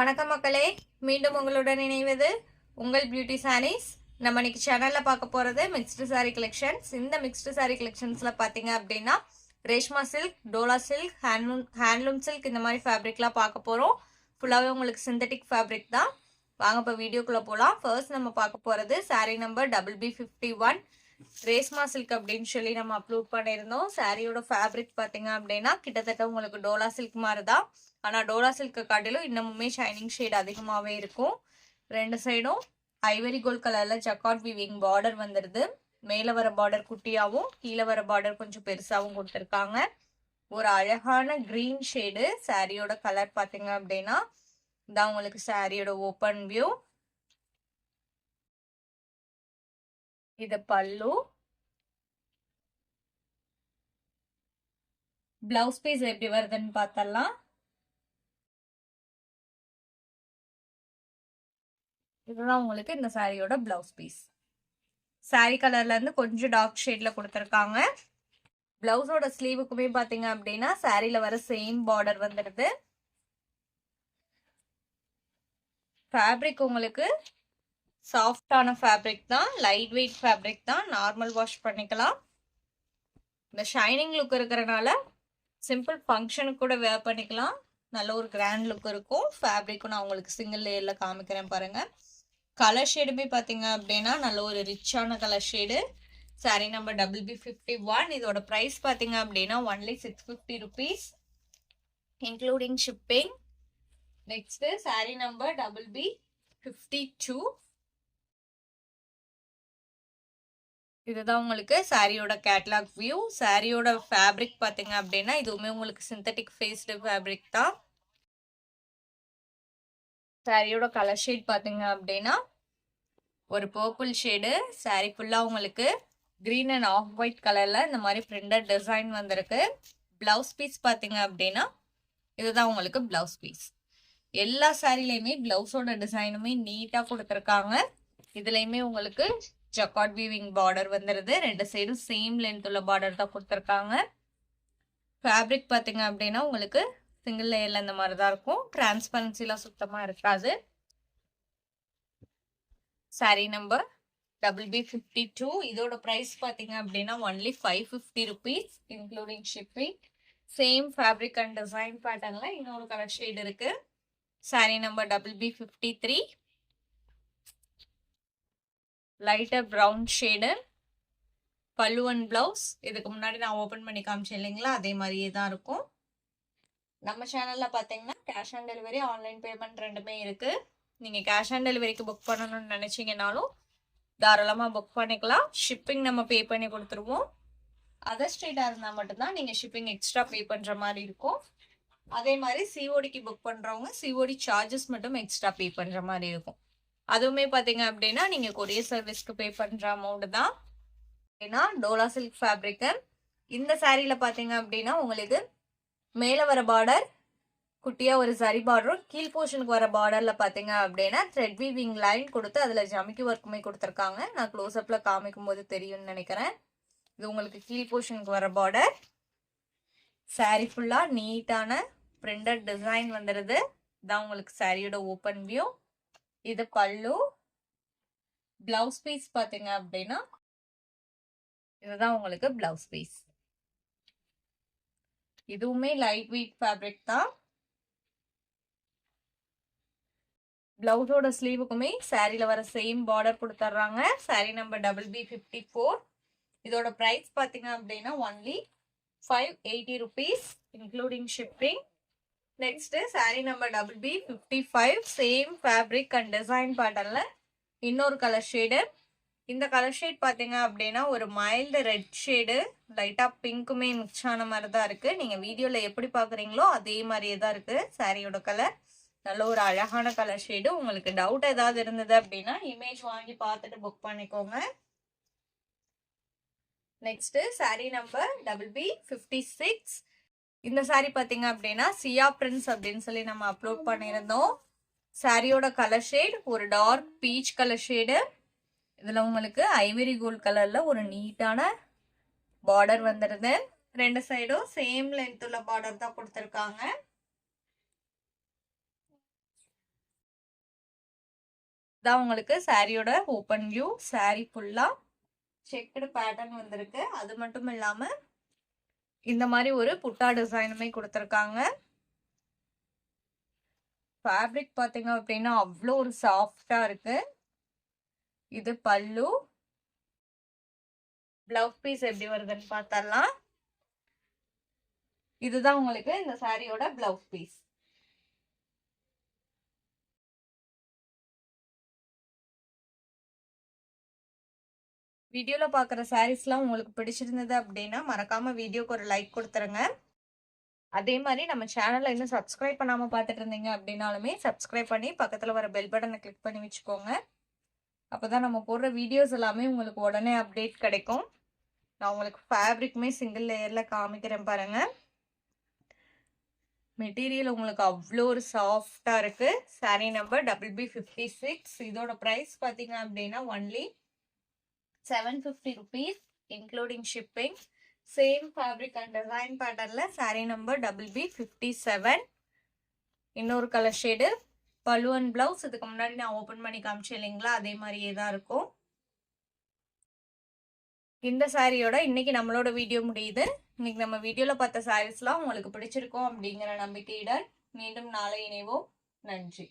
வணக்கம் மக்களே, மீண்டும் உங்களுடன் இணைவது உங்கள் பியூட்டி சாரீஸ். நம்ம இன்னைக்கு சேனல்ல பார்க்க போறது மிக்ஸ்டு சாரி கலெக்ஷன்ஸ். இந்த மிக்ஸ்டு சாரி கலெக்ஷன்ஸ்ல பாத்தீங்க அப்படின்னா Reshma silk, Dola silk, handloom silk இந்த மாதிரி ஃபேப்ரிக்லாம் பார்க்க போறோம். ஃபுல்லாவே உங்களுக்கு சிந்தட்டிக் ஃபேப்ரிக் தான். வாங்க இப்போ வீடியோக்குள்ள போலாம். ஃபர்ஸ்ட் நம்ம பார்க்க போறது sorry number BB51 Reshma silk அப்படின்னு சொல்லி நம்ம அப்லோட் பண்ணியிருந்தோம். சாரியோட ஃபேப்ரிக் பாத்தீங்க அப்படின்னா கிட்டத்தட்ட உங்களுக்கு டோலா சில்க் மாதிரி தான். ஆனா டோலா சில்க் காட்டிலும் இன்னமுமே ஷைனிங் ஷேட் அதிகமாவே இருக்கும். ரெண்டு சைடும் ஐவரி கோல்ட் கலர்ல ஜக்கார்ட் வீவிங் பார்டர் வந்துருது. மேல வர பார்டர் குட்டியாவும் கீழே வர பார்டர் கொஞ்சம் பெருசாவும் கொடுத்துருக்காங்க. ஒரு அழகான கிரீன் ஷேடு சாரியோட கலர் பாத்தீங்க அப்படின்னா இதான் உங்களுக்கு சாரியோட ஓப்பன் வியூ. இது பல்லு. பிளவுஸ் பீஸ் எப்படி வருதுன்னு பார்த்தலாம். இதுதான் உங்களுக்கு இந்த சாரியோட பிளவுஸ் பீஸ். சாரி கலர்ல இருந்து கொஞ்சம் டார்க் ஷேட்ல கொடுத்துருக்காங்க. பிளவுஸோட ஸ்லீவுக்குமே பாத்தீங்க அப்படின்னா சாரியில வர சேம் பார்டர் வந்துடுது. ஃபேப்ரிக் உங்களுக்கு சாஃப்டான ஃபேப்ரிக் தான், லைட் வெயிட் ஃபேப்ரிக் தான், நார்மல் வாஷ் பண்ணிக்கலாம். இந்த ஷைனிங் லுக் இருக்கிறனால சிம்பிள் ஃபங்க்ஷனுக்கு கூட வேர் பண்ணிக்கலாம். நல்ல ஒரு கிராண்ட் லுக் இருக்கும். ஃபேப்ரிக்கும் நான் உங்களுக்கு சிங்கிள் லேயர்ல காமிக்கிறேன் பாருங்க. கலர் ஷேடுமே பார்த்தீங்க அப்படின்னா நல்ல ஒரு ரிச்சான colour shade. Sorry number BB51. இதோட ப்ரைஸ் பார்த்தீங்க அப்படின்னா only 650 rupees including shipping. Next sari number BB52. இதுதான் உங்களுக்கு சாரியோட கேட்லாக் வியூ. சாரியோட ஃபேப்ரிக் பார்த்தீங்க அப்படின்னா இதுவுமே உங்களுக்கு சிந்தட்டிக் ஃபேஸ்டு ஃபேப்ரிக் தான். சாரியோட கலர் ஷேட் பார்த்தீங்க அப்படின்னா ஒரு பர்பிள் ஷேடு. சாரி ஃபுல்லா உங்களுக்கு கிரீன் அண்ட் ஆஃப் ஒயிட் கலர்ல இந்த மாதிரி பிரிண்டட் டிசைன் வந்திருக்கு. பிளவுஸ் பீஸ் பார்த்தீங்க அப்படின்னா இதுதான் உங்களுக்கு பிளவுஸ் பீஸ். எல்லா சாரிலையுமே பிளவுஸோட டிசைனுமே நீட்டா கொடுத்துருக்காங்க. இதுலயுமே உங்களுக்கு ஜக்கார்ட் வீவிங் பார்டர் வந்துருது. ரெண்டு சைடும் சேம் லென்த் உள்ள பார்டர் தான் கொடுத்துருக்காங்க. ஃபேப்ரிக் பார்த்தீங்க அப்படின்னா உங்களுக்கு சிங்கிள் லேயர்ல இந்த மாதிரி தான் இருக்கும். டிரான்ஸ்பரன்சிலாம் சுத்தமா இருக்காது. Sari number BB52. இதோட பிரைஸ் பார்த்தீங்க அப்படின்னா only 550 rupees including shipping. Same fabric and design பேட்டர்ன்ல இன்னொரு கலர் ஷேட் இருக்கு. Sari number BB53 lighter brown shade. Pallu and blouse இதுக்கு முன்னாடி நான் ஓப்பன் பண்ணி காமிச்சேன் இல்லைங்களா, அதே மாதிரியே தான் இருக்கும். நம்ம சேனல்ல பார்த்தீங்கன்னா cash on delivery, online payment ரெண்டுமே இருக்கு. நீங்க கேஷ் ஆன் டெலிவரிக்கு புக் பண்ணணும்னு நினைச்சீங்கன்னாலும் தாராளமா புக் பண்ணிக்கலாம். ஷிப்பிங் நம்ம பே பண்ணி கொடுத்துருவோம். அதர் ஸ்டேட்டா இருந்தா மட்டும்தான் நீங்க ஷிப்பிங் எக்ஸ்ட்ரா பே பண்ற மாதிரி இருக்கும். அதே மாதிரி சிஓடிக்கு புக் பண்றவங்க சிஓடி சார்ஜஸ் மட்டும் எக்ஸ்ட்ரா பே பண்ற மாதிரி இருக்கும். அதுவுமே பாத்தீங்க அப்படின்னா நீங்க கொரியர் சர்வீஸ்க்கு பே பண்ற அமௌண்ட் தான். ஏன்னா டோலா சில்க் ஃபேப்ரிக். இந்த சாரியில பாத்தீங்க அப்படின்னா உங்களுக்கு மேல வர பார்டர் குட்டியா ஒரு சரி பார்டரும் கீழ் போர்ஷனுக்கு வர பார்டர்ல பாத்தீங்க அப்படின்னா த்ரெட் வீவிங் லைன் கொடுத்து அதுல ஜமிக்கி ஒர்க்குமே கொடுத்துருக்காங்க. நான் க்ளோஸ் அப்ல காமிக்கும் போது தெரியும்னு நினைக்கிறேன். இது உங்களுக்கு கீழ் போர்ஷனுக்கு வர பார்டர். சாரி ஃபுல்லா நீட்டான பிரிண்டட் டிசைன் வந்துடுது. இதான் உங்களுக்கு சாரியோட ஓப்பன் வியூ. இது பல்லு. பிளவுஸ் பீஸ் பாத்தீங்க அப்படின்னா இதுதான் உங்களுக்கு பிளவுஸ் பீஸ். இதுவுமே லைட் வெயிட் ஃபேப்ரிக் தான். பிளவுஸோட ஸ்லீவுக்குமே சாரியில வர சேம் பார்டர் கொடுத்துட்றாங்க. Sari number BB54. இதோட பிரைஸ் பாத்தீங்க அப்படின்னா only 580 rupees including shipping. Next sari number BB55. Same fabric and design பேட்டர்ன்ல இன்னொரு கலர் ஷேடு. இந்த கலர் ஷேட் பாத்தீங்க அப்படின்னா ஒரு மைல்டு ரெட் ஷேடு, லைட்டா பிங்க்குமே மிக்ஸ் ஆன மாதிரி தான் இருக்கு. நீங்க வீடியோல எப்படி பாக்குறீங்களோ அதே மாதிரியே தான் இருக்கு சாரியோட கலர். நல்ல ஒரு அழகான கலர் ஷேடு. உங்களுக்கு டவுட் ஏதாவது இருந்தது அப்படின்னா இமேஜ் வாங்கி பார்த்துட்டு புக் பண்ணிக்கோங்க. Next sari number BB56. இந்த சாரி பாத்தீங்க அப்படின்னா சியா பிரின்ஸ் அப்படின்னு சொல்லி நம்ம அப்லோட் பண்ணியிருந்தோம். சாரியோட கலர் ஷேட் ஒரு டார்க் பீச் கலர் ஷேடு. இதுல உங்களுக்கு ஐவரி கோல்ட் கலர்ல ஒரு நீட்டான பார்டர் வந்துடுது. ரெண்டு சைடும் சேம் லென்த் உள்ள பார்டர் தான் கொடுத்துருக்காங்க. இதான் உங்களுக்கு சாரியோட ஓப்பன் வியூ. சாரி ஃபுல்லா செக்குடு பேட்டர்ன் வந்திருக்கு. அது மட்டும் இல்லாம இந்த மாதிரி ஒரு புட்டா டிசைனுமே கொடுத்துருக்காங்க. ஃபேப்ரிக் பாத்தீங்க அப்படின்னா அவ்வளோ ஒரு சாஃப்டா இருக்கு. இது பல்லு. பிளவுஸ் பீஸ் எப்படி வருதுன்னு பார்த்தரலாம். இதுதான் உங்களுக்கு இந்த சாரியோட பிளவுஸ் பீஸ். வீடியோல பாக்குற சாரீஸ்லாம் உங்களுக்கு பிடிச்சிருந்தது அப்படின்னா மறக்காம வீடியோக்கு ஒரு லைக் கொடுத்துருங்க. அதே மாதிரி நம்ம சேனலை இன்னும் சப்ஸ்கிரைப் பண்ணாம பார்த்துட்டு இருந்தீங்க அப்படின்னாலுமே சப்ஸ்கிரைப் பண்ணி பக்கத்துல வர பெல் பட்டனை கிளிக் பண்ணி வச்சுக்கோங்க. அப்பதான் நம்ம போடுற வீடியோஸ் எல்லாமே உங்களுக்கு உடனே அப்டேட் கிடைக்கும். நான் உங்களுக்கு ஃபேப்ரிக்குமே சிங்கிள் லேயர்ல காமிக்கிறேன் பாருங்க. மெட்டீரியல் உங்களுக்கு அவ்வளோ ஒரு சாஃப்டா இருக்கு. Sari number BB56. இதோட பிரைஸ் பாத்தீங்க அப்படின்னா only 750 rupees including shipping. Same fabric and design பேட்டர்ல சாரி நம்பர் BB57. இன்னொரு colour shade. Pallu and blouse இதுக்கு முன்னாடி நான் ஓபன் பண்ணி காமிச்சேன் இல்லைங்களா, அதே மாதிரியே தான் இருக்கும். இந்த சாரியோட இன்னைக்கு நம்மளோட வீடியோ முடியுது. இன்னைக்கு நம்ம வீடியோல பார்த்த சாரீஸ்லாம் உங்களுக்கு பிடிச்சிருக்கும் அப்படிங்கிற நம்பிக்கையுடன் மீண்டும் நாளை இணைவோம். நன்றி.